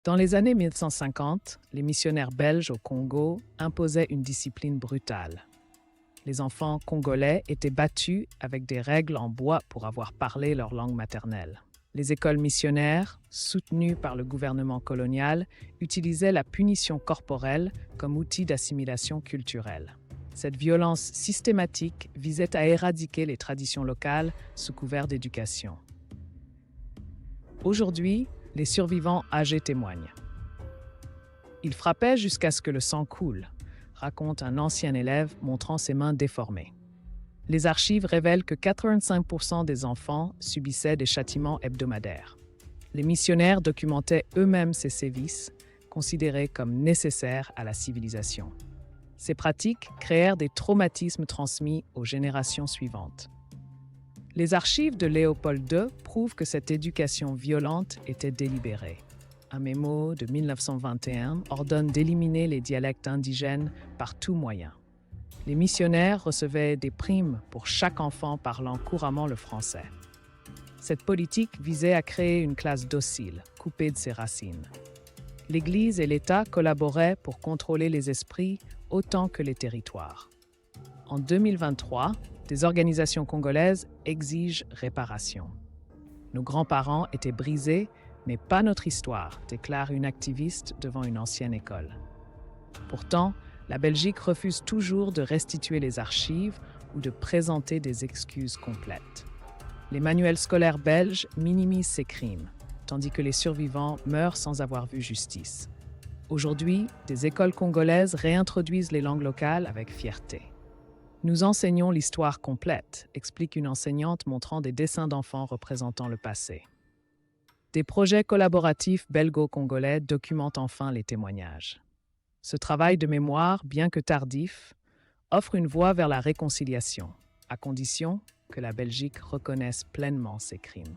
Dans les années 1950, les missionnaires belges au Congo imposaient une discipline brutale. Les enfants congolais étaient battus avec des règles en bois pour avoir parlé leur langue maternelle. Les écoles missionnaires, soutenues par le gouvernement colonial, utilisaient la punition corporelle comme outil d'assimilation culturelle. Cette violence systématique visait à éradiquer les traditions locales sous couvert d'éducation. Aujourd'hui, les survivants âgés témoignent. Ils frappaient jusqu'à ce que le sang coule, raconte un ancien élève montrant ses mains déformées. Les archives révèlent que 85% des enfants subissaient des châtiments hebdomadaires. Les missionnaires documentaient eux-mêmes ces sévices, considérés comme nécessaires à la civilisation. Ces pratiques créèrent des traumatismes transmis aux générations suivantes. Les archives de Léopold II prouvent que cette éducation violente était délibérée. Un mémo de 1921 ordonne d'éliminer les dialectes indigènes par tout moyen. Les missionnaires recevaient des primes pour chaque enfant parlant couramment le français. Cette politique visait à créer une classe docile, coupée de ses racines. L'Église et l'État collaboraient pour contrôler les esprits autant que les territoires. En 2023, des organisations congolaises exigent réparation. Nos grands-parents étaient brisés, mais pas notre histoire, déclare une activiste devant une ancienne école. Pourtant, la Belgique refuse toujours de restituer les archives ou de présenter des excuses complètes. Les manuels scolaires belges minimisent ces crimes, tandis que les survivants meurent sans avoir vu justice. Aujourd'hui, des écoles congolaises réintroduisent les langues locales avec fierté. Nous enseignons l'histoire complète, explique une enseignante montrant des dessins d'enfants représentant le passé. Des projets collaboratifs belgo-congolais documentent enfin les témoignages. Ce travail de mémoire, bien que tardif, offre une voie vers la réconciliation, à condition que la Belgique reconnaisse pleinement ces crimes.